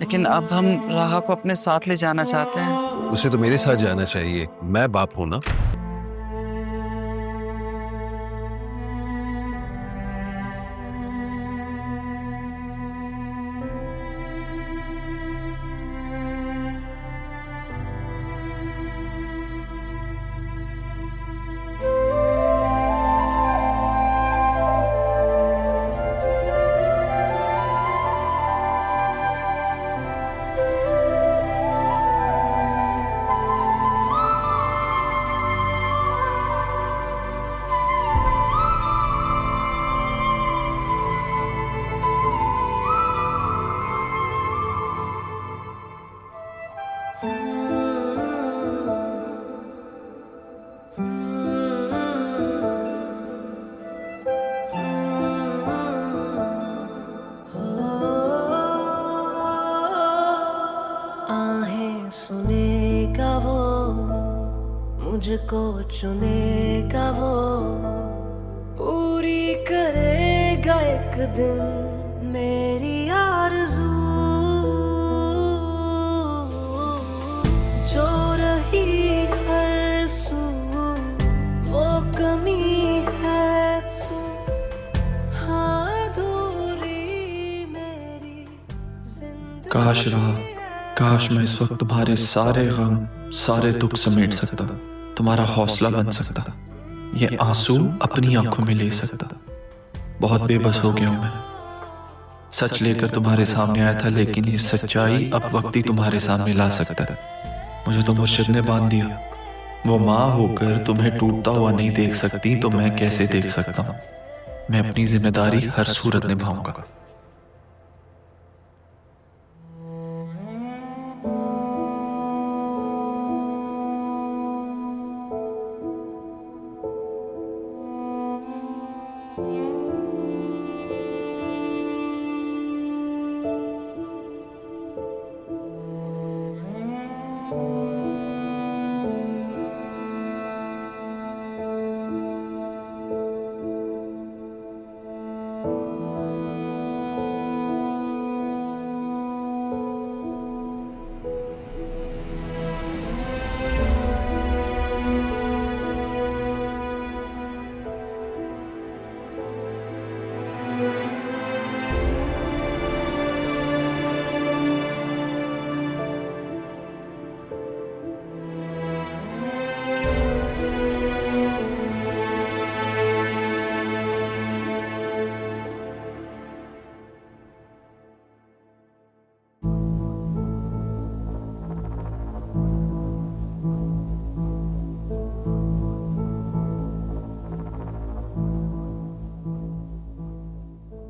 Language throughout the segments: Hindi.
लेकिन अब हम राहा को अपने साथ ले जाना चाहते हैं। उसे तो मेरे साथ जाना चाहिए, मैं बाप हूं ना। आहें सुनेगा वो, मुझको चुनेगा वो, पूरी करेगा एक दिन मेरी आरज़ू। जो रही हर सू वो कमी है तू, हाँ दूरी मेरी जिंदगी। काश रहा, काश मैं इस वक्त तुम्हारे सारे गम, सारे दुख समेट सकता, तुम्हारा हौसला बन सकता, ये आंसू अपनी आंखों में ले सकता। बहुत बेबस हो गया हूं मैं, सच लेकर तुम्हारे सामने आया था, लेकिन ये सच्चाई अब वक्त ही तुम्हारे सामने ला सकता है। मुझे तो मुर्शिद ने बांध दिया, वो माँ होकर तुम्हें टूटता हुआ नहीं देख सकती तो मैं कैसे देख सकता हूँ। मैं अपनी जिम्मेदारी हर सूरत निभाऊंगा।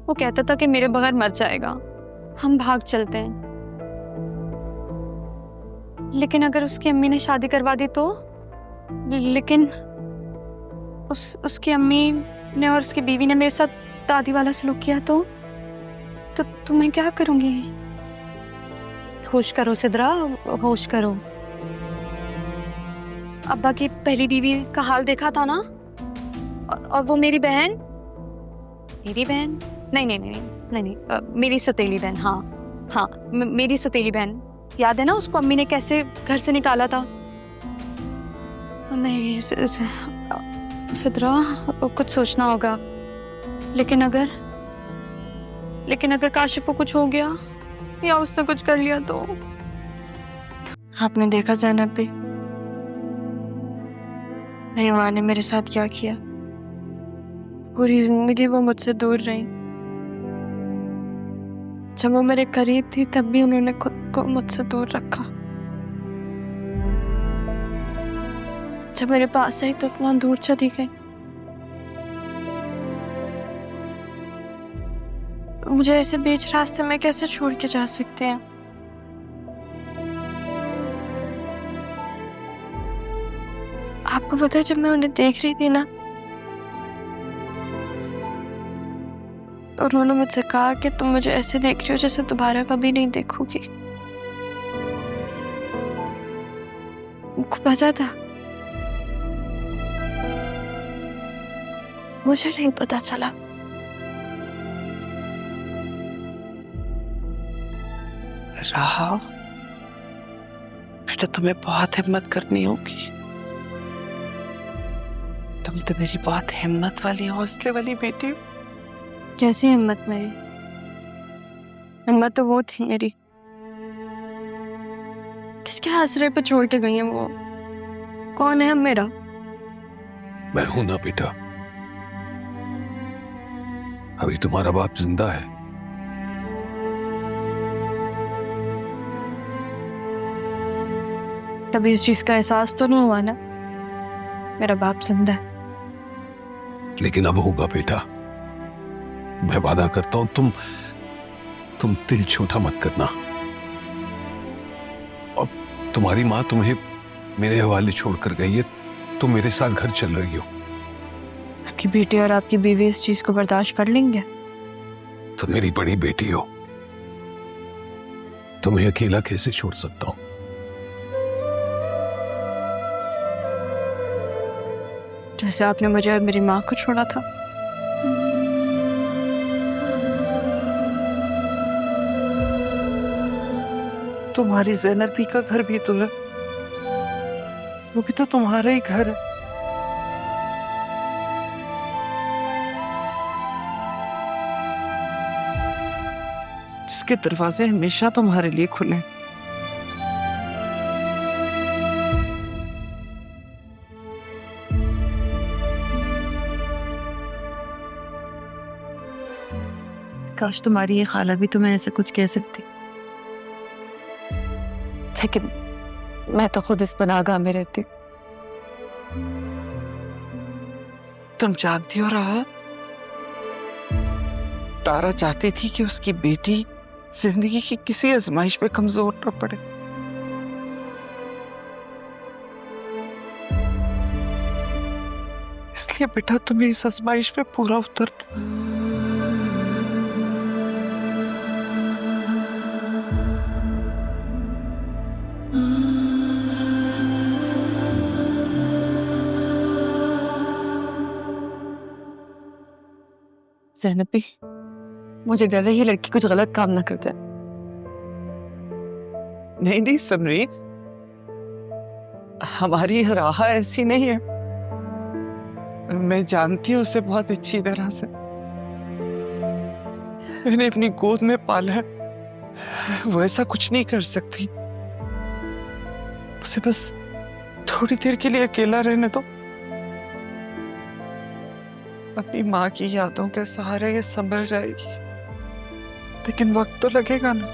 वो कहता था कि मेरे बगैर मर जाएगा, हम भाग चलते हैं। लेकिन अगर उसकी अम्मी ने शादी करवा दी तो? लेकिन उसकी अम्मी ने और उसकी बीवी ने मेरे साथ दादी वाला सलूक किया तो मैं क्या करूंगी? होश करो सिद्रा, होश करो। अब्बा की पहली बीवी का हाल देखा था ना? और वो मेरी बहन नहीं, मेरी सौतेली बहन। हाँ, मेरी सौतेली बहन। याद है ना उसको अम्मी ने कैसे घर से निकाला था? नहीं सिद्रा, कुछ सोचना होगा। लेकिन अगर काशिफ को कुछ हो गया या उसने कुछ कर लिया तो? आपने देखा ज़ैनब भी, मेरी माँ ने मेरे साथ क्या किया। पूरी जिंदगी वो मुझसे दूर रही। जब वो मेरे करीब थी तब भी उन्होंने खुद को मुझसे दूर रखा। जब मेरे पास आई तो इतना दूर चली गई। मुझे ऐसे बीच रास्ते में कैसे छोड़ के जा सकते हैं? आपको पता है, जब मैं उन्हें देख रही थी ना, उन्होंने मुझसे कहा कि तुम मुझे ऐसे देख रही हो जैसे दोबारा कभी नहीं देखोगी। उनको पता था, मुझे नहीं पता चला। राहा, बेटा तुम्हें बहुत हिम्मत करनी होगी। तुम तो मेरी बहुत हिम्मत वाली, हौसले वाली बेटी हो। कैसी हिम्मत मेरी? हिम्मत तो वो थी मेरी। किसके आश्रय पे छोड़ के गई है वो? कौन है अब मेरा? मैं हूं ना बेटा। अभी तुम्हारा बाप जिंदा है। कभी इस चीज का एहसास तो नहीं हुआ ना, मेरा बाप जिंदा है। लेकिन अब होगा बेटा। मैं वादा करता हूं, तुम दिल छोटा मत करना। और तुम्हारी माँ तुम्हें मेरे हवाले छोड़कर गई है, तुम मेरे साथ घर चल रही हो। आपकी बेटी और आपकी बीवी इस चीज को बर्दाश्त कर लेंगे? तुम मेरी बड़ी बेटी हो, तुम्हें अकेला कैसे छोड़ सकता हूं? जैसे आपने मुझे और मेरी माँ को छोड़ा था। तुम्हारी ज़ैनबी का घर भी तो है, वो भी तो तुम्हारा ही घर है। जिसके दरवाजे हमेशा तुम्हारे लिए खुले हैं। काश तुम्हारी ये खाला भी तुम्हें ऐसे कुछ कह सकती, लेकिन मैं तो खुद इस पनाहगाह में रहती। तुम जानती हो रहा, तारा चाहती थी कि उसकी बेटी जिंदगी की किसी आजमाइश पे कमजोर न पड़े। इसलिए बेटा तुम्हें इस आजमाइश पे पूरा उतर। ज़ैनबी, मुझे डर है ये लड़की कुछ गलत काम ना कर जाए। नहीं नहीं समरी, हमारी राहा ऐसी नहीं है। मैं जानती हूँ उसे बहुत अच्छी तरह से। मैंने अपनी गोद में पाला है, वो ऐसा कुछ नहीं कर सकती। उसे बस थोड़ी देर के लिए अकेला रहने दो। अपनी माँ की यादों के सहारे ये संभल जाएगी, लेकिन वक्त तो लगेगा ना।